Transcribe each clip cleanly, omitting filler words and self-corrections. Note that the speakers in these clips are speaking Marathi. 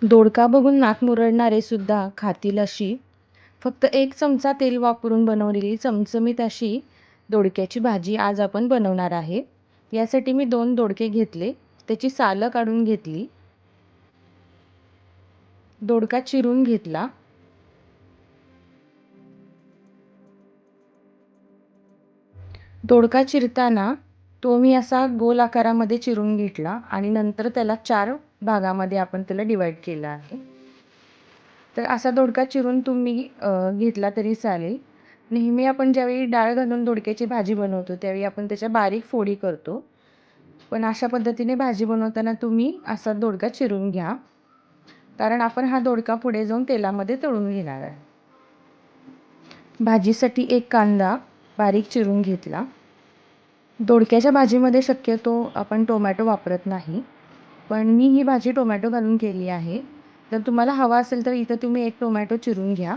दोडका बघून नाक मुरडणारे सुद्धा खातील अशी फक्त 1 चमचा तेल वापरून बनवलेली चमचमीत अशी दोडक्याची भाजी आज आपण बनवणार आहे. यासाठी मी 2 दोडके घेतले, त्याची सालं काढून घेतली. दोडका चिरून घेतला. दोडका चिरताना तो मी असा गोल आकारामध्ये चिरून घेतला आणि नंतर त्याला 4 भागामध्ये आपण त्याला डिवाईड केलं आहे. तर असा दोडका चिरून तुम्ही घेतला तरी चालेल. नेहमी आपण ज्यावेळी डाळ घालून दोडक्याची भाजी बनवतो त्यावेळी आपण त्याच्या बारीक फोडी करतो. पण अशा पद्धतीने भाजी बनवताना तुम्ही असा दोडका चिरून घ्या. कारण आपण हा दोडका पुढे जाऊन तेलामध्ये तळून घेणार आहे. भाजीसाठी 1 कांदा बारीक चिरून घेतला. दोडक्याच्या भाजीमध्ये शक्यतो आपण टोमॅटो वापरत नाही. पण मी ही भाजी टोमॅटो घालून केली आहे. जर तुम्हाला हवा असेल तर इथं तुम्ही 1 टोमॅटो चिरून घ्या.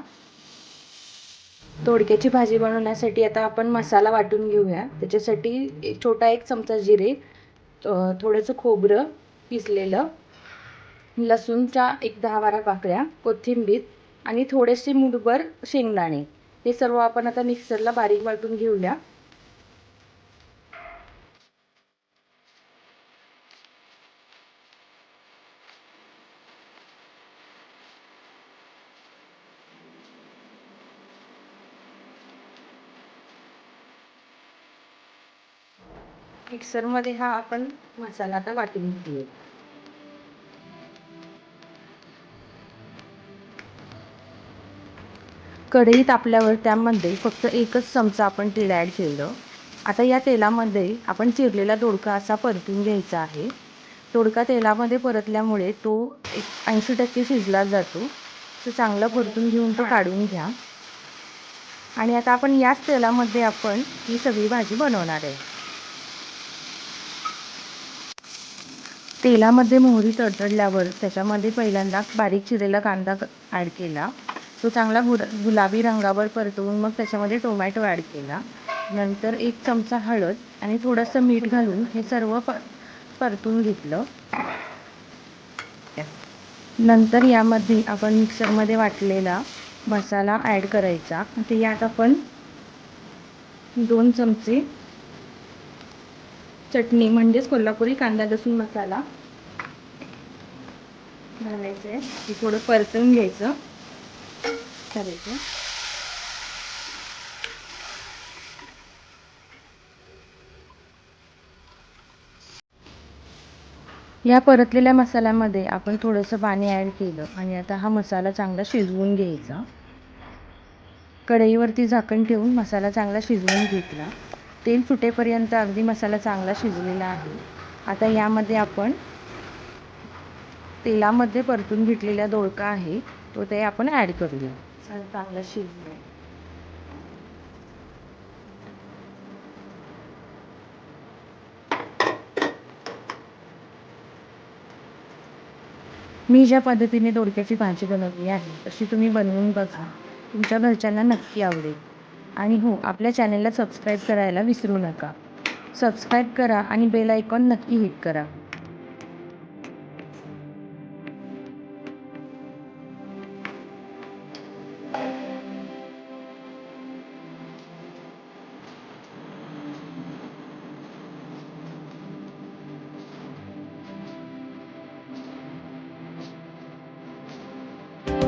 दोडक्याची भाजी बनवण्यासाठी आता आपण मसाला वाटून घेऊया. त्याच्यासाठी छोटा 1 चमचा जिरे, थोडंसं खोबरं किसलेलं, लसूणच्या 1 10-12 पाकळ्या, कोथिंबीर आणि थोडेसे मूठभर शेंगदाणे. हे सर्व आपण आता मिक्सरला बारीक वाटून घेऊया. मिक्सरमध्ये हा आपण मसाला आता वाटून घेऊया. कढई तापल्यावर त्यामध्ये फक्त 1च चमचा आपण तेल ॲड केलं. आता या तेलामध्ये आपण चिरलेला दोडका असा परतून घ्यायचा आहे. दोडका तेलामध्ये परतल्यामुळे तो 80% शिजला जातो. तो चांगला परतून घेऊन तो काढून घ्या. आणि आता आपण याच तेलामध्ये आपण ही सगळी भाजी बनवणार आहे. तेलामध्ये मोहरी तडतडल्यावर त्याच्यामध्ये पहिल्यांदा बारीक चिरलेला कांदा ॲड केला. तो चांगला गुलाबी रंगावर परतवून मग त्याच्यामध्ये टोमॅटो ॲड केला. नंतर 1 चमचा हळद आणि थोडंसं मीठ घालून हे सर्व परतून घेतलं. नंतर यामध्ये आपण मिक्सरमध्ये वाटलेला मसाला ॲड करायचा. ते यात आपण 2 चमचे चटणी म्हणजेच कोल्हापुरी कांदा लसूण मसाला घालायचं आहे. हे थोडं परतून घ्यायचं करायचं. या परतलेल्या मसाल्यामध्ये आपण थोडंसं पाणी ॲड केलं आणि आता हा मसाला चांगला शिजवून घ्यायचा. कढईवरती झाकण ठेवून मसाला चांगला शिजवून घेतला. तेल सुटेपर्यंत अगदी मसाला चांगला शिजलेला आहे. आता यामध्ये आपण तेलामध्ये परतून घेतलेला दोडका आहे तो ते आपण ॲड करूया. चांगला शिजवूया. मी ज्या पद्धतीने दोडक्याची भाजी बनवली आहे तशी तुम्ही बनवून बघा. तुमच्या घरच्यांना नक्की आवडेल. आणि हो, आपल्या चॅनलला सबस्क्राईब करायला विसरू नका. सबस्क्राईब करा आणि बेल आयकॉन नक्की हिट करा.